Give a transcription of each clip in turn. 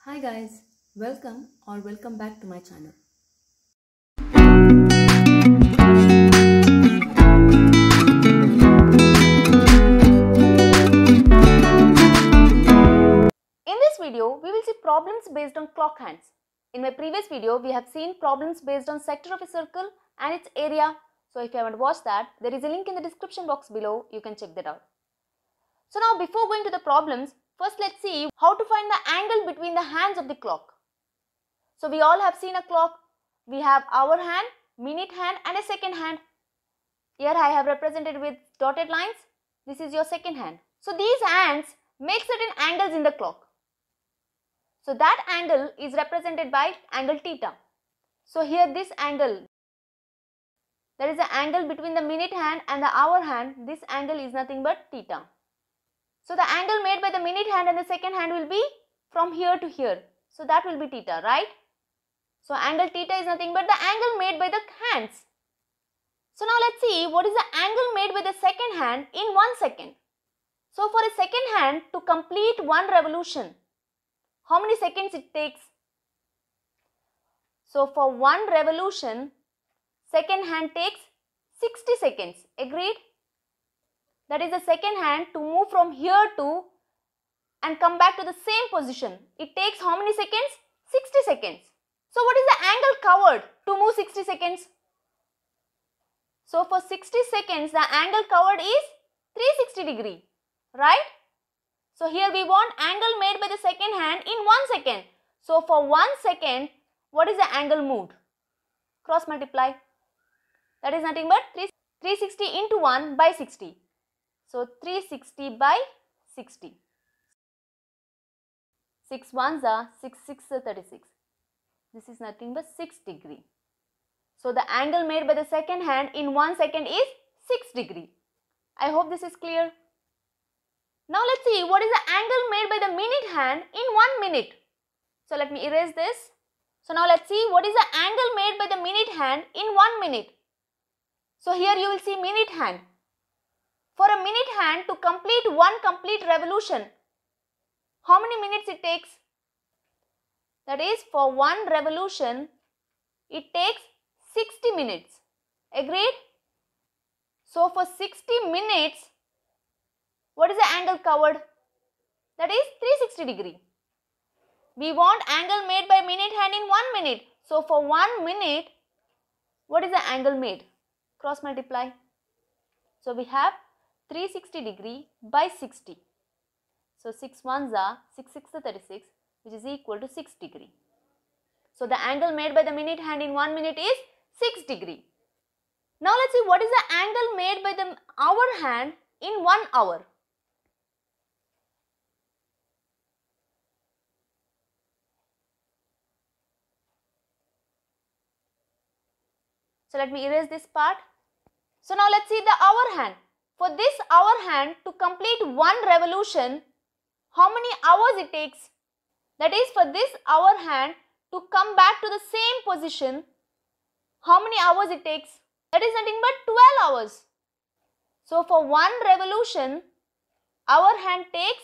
Hi guys, welcome back to my channel. In this video, we will see problems based on clock hands. In my previous video, we have seen problems based on sector of a circle and its area. So if you haven't watched that, there is a link in the description box below. You can check that out. So now before going to the problems, first let's see how to find the angle between the hands of the clock. So we all have seen a clock. We have hour hand, minute hand and a second hand. Here I have represented with dotted lines. This is your second hand. So these hands make certain angles in the clock. So that angle is represented by angle theta. So here this angle, there is an angle between the minute hand and the hour hand. This angle is nothing but theta. So the angle made by the minute hand and the second hand will be from here to here. So that will be theta, right? So angle theta is nothing but the angle made by the hands. So now let's see what is the angle made by the second hand in 1 second. So for a second hand to complete one revolution, how many seconds it takes? So for one revolution, second hand takes 60 seconds. Agreed? That is the second hand to move from here to and come back to the same position. It takes how many seconds? 60 seconds. So what is the angle covered to move 60 seconds? So for 60 seconds, the angle covered is 360 degree, right? So here we want angle made by the second hand in 1 second. So for 1 second, what is the angle moved? Cross multiply. That is nothing but 360 into 1 by 60. So 360 by 60. 6 ones are 6 6 are 36. This is nothing but 6 degree. So the angle made by the second hand in 1 second is 6 degree. I hope this is clear. Now let's see what is the angle made by the minute hand in 1 minute. So let me erase this. So now let's see what is the angle made by the minute hand in 1 minute. So here you will see minute hand. For a minute hand to complete one complete revolution, how many minutes it takes? That is, for one revolution, it takes 60 minutes. Agreed? So for 60 minutes, what is the angle covered? That is 360 degree. We want angle made by minute hand in 1 minute. So for 1 minute, what is the angle made? Cross multiply. So we have 360 degree by 60. So 6 ones are 6 6 are 36, which is equal to 6 degree. So the angle made by the minute hand in 1 minute is 6 degree. Now let's see what is the angle made by the hour hand in 1 hour. So let me erase this part. So now let's see the hour hand. For this hour hand to complete one revolution, how many hours it takes? That is, for this hour hand to come back to the same position, how many hours it takes? That is nothing but 12 hours. So for one revolution, hour hand takes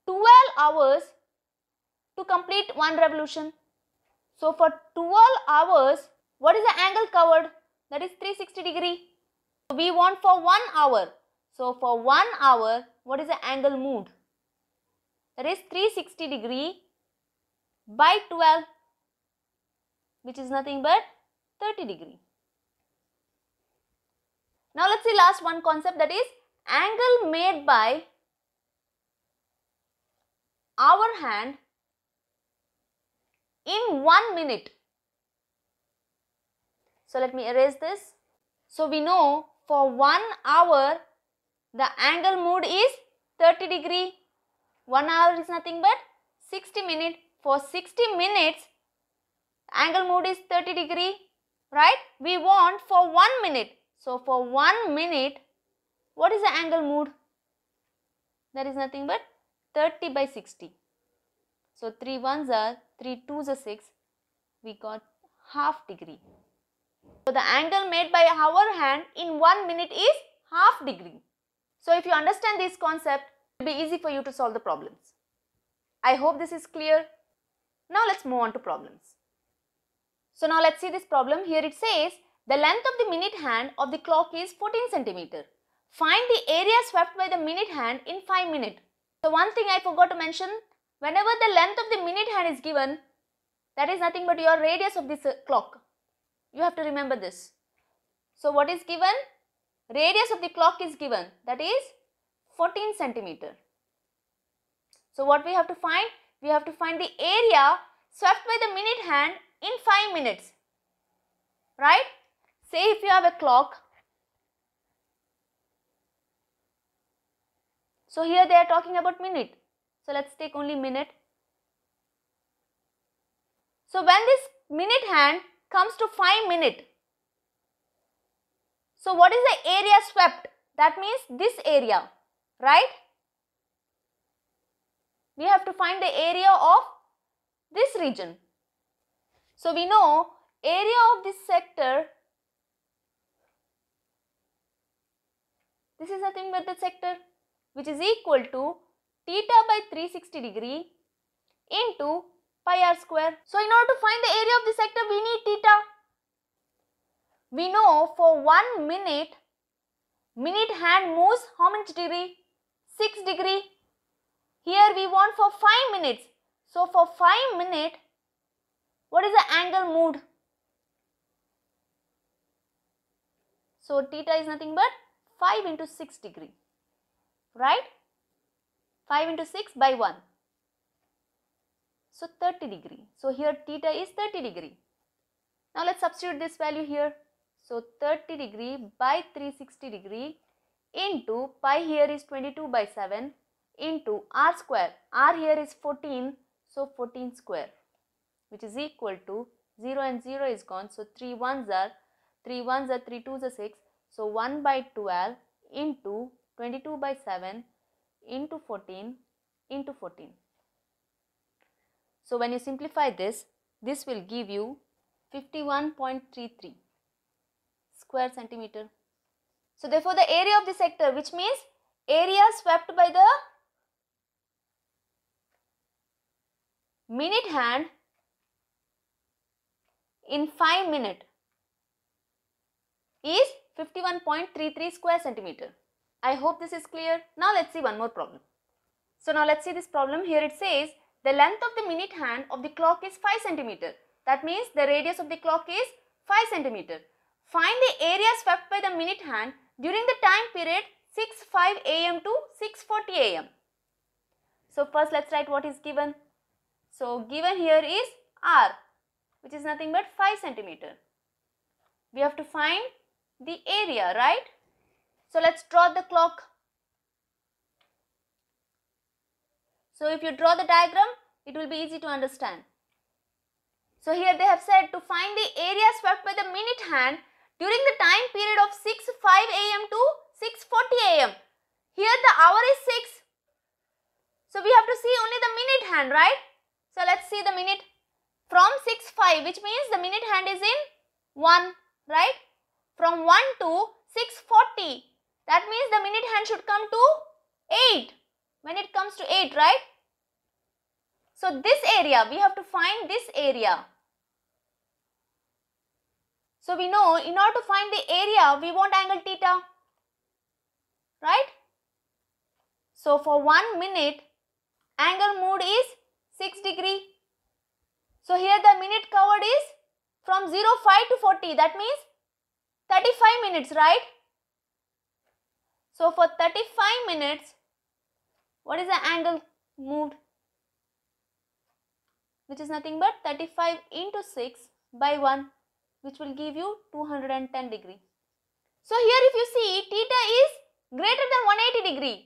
12 hours to complete one revolution. So for 12 hours, what is the angle covered? That is 360 degree. We want for 1 hour. So for 1 hour, what is the angle moved? That is 360 degree by 12, which is nothing but 30 degree. Now let's see last one concept, that is angle made by hour hand in 1 minute. So let me erase this. So we know for 1 hour the angle moved is 30 degree. 1 hour is nothing but 60 minutes. For 60 minutes, angle moved is 30 degree, right? We want for 1 minute. So for 1 minute, what is the angle moved? That is nothing but 30 by 60. So 3 ones are 3 twos are 6. We got half degree. So the angle made by hour hand in 1 minute is half degree. So if you understand this concept, it will be easy for you to solve the problems. I hope this is clear. Now let's move on to problems. So now let's see this problem. Here it says the length of the minute hand of the clock is 14 centimeter. Find the area swept by the minute hand in 5 minutes. So one thing I forgot to mention, whenever the length of the minute hand is given, that is nothing but your radius of this clock. You have to remember this. So what is given? Radius of the clock is given, that is 14 centimeter. So what we have to find? We have to find the area swept by the minute hand in 5 minutes. Right? Say if you have a clock. So here they are talking about minute. So let's take only minute. So when this minute hand comes to 5 minutes, so what is the area swept? That means this area, right? We have to find the area of this region. So we know area of this sector, this is nothing but the sector, which is equal to theta by 360 degree into pi r square. So in order to find the area of the sector, we need theta. We know for 1 minute, minute hand moves how much degree? 6 degree. Here we want for 5 minutes. So for 5 minutes, what is the angle moved? So theta is nothing but 5 into 6 degree. Right? 5 into 6 by 1. So 30 degree. So here theta is 30 degree. Now let's substitute this value here. So 30 degree by 360 degree into pi here is 22 by 7 into r square. R here is 14. So 14 square, which is equal to 0 and 0 is gone. So 3 1s are 3 2s are 6. So 1 by 12 into 22 by 7 into 14 into 14. So when you simplify this, this will give you 51.33 square centimeter. So therefore the area of the sector, which means area swept by the minute hand in 5 minutes is 51.33 square centimeter. I hope this is clear. Now let's see one more problem. So now let's see this problem. Here it says the length of the minute hand of the clock is 5 centimeter. That means the radius of the clock is 5 centimeter. Find the area swept by the minute hand during the time period 6:05 am to 6:40 am. So first let's write what is given. So given here is r, which is nothing but 5 centimeter. We have to find the area, right? So let's draw the clock. So if you draw the diagram, it will be easy to understand. So here they have said to find the area swept by the minute hand during the time period of 6:05 am to 6:40 am. Here the hour is 6. So we have to see only the minute hand, right? So let's see the minute from 6:05, which means the minute hand is in 1, right? From 1 to 6:40, that means the minute hand should come to 8. When it comes to 8, right? So this area, we have to find this area. So we know in order to find the area, we want angle theta, right? So for 1 minute, angle moved is 6 degree. So here the minute covered is from 05 to 40, that means 35 minutes, right? So for 35 minutes, what is the angle moved? Which is nothing but 35 into 6 by 1, which will give you 210 degree. So here if you see, theta is greater than 180 degree,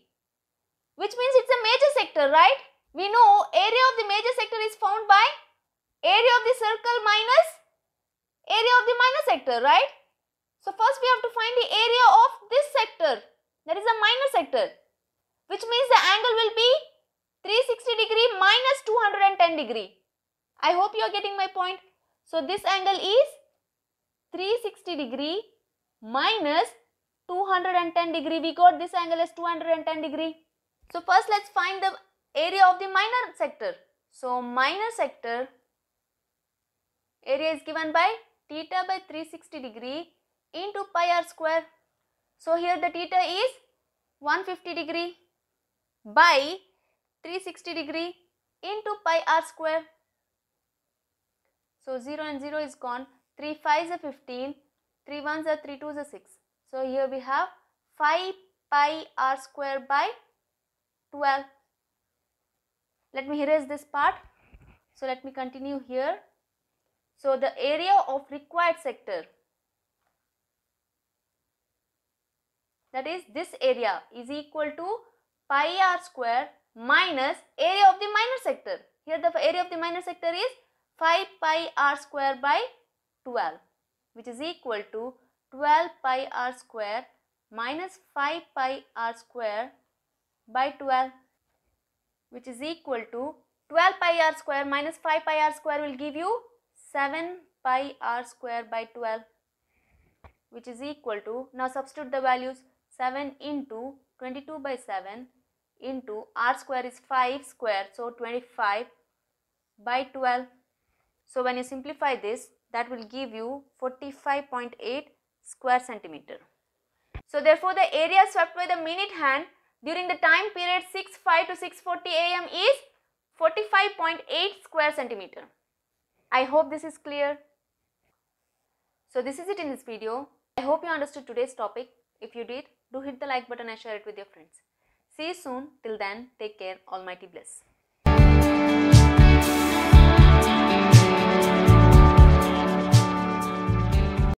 which means it's a major sector, right? We know area of the major sector is found by area of the circle minus area of the minor sector, right? So first we have to find the area of this sector, that is a minor sector, which means the angle will be 360 degree minus 210 degree. I hope you are getting my point. So this angle is 360 degree minus 210 degree. We got this angle as 210 degree. So first let's find the area of the minor sector. So minor sector area is given by theta by 360 degree into pi r square. So here the theta is 150 degree by 360 degree into pi r square. So 0 and 0 is gone. 3 5s are 15, 3 1s are 3 2s are 6. So here we have 5 pi r square by 12. Let me erase this part. So let me continue here. So the area of required sector, that is this area, is equal to pi r square minus area of the minor sector. Here the area of the minor sector is 5 pi r square by 12, which is equal to 12 pi r square minus 5 pi r square by 12, which is equal to 12 pi r square minus 5 pi r square will give you 7 pi r square by 12, which is equal to, now substitute the values, 7 into 22 by 7 into r square is 5 square, so 25 by 12. So when you simplify this, that will give you 45.8 square centimeter. So therefore the area swept by the minute hand during the time period 6:05 to 6:40 am is 45.8 square centimeter. I hope this is clear. So this is it in this video. I hope you understood today's topic. If you did, do hit the like button and share it with your friends. See you soon. Till then, take care. Almighty bless.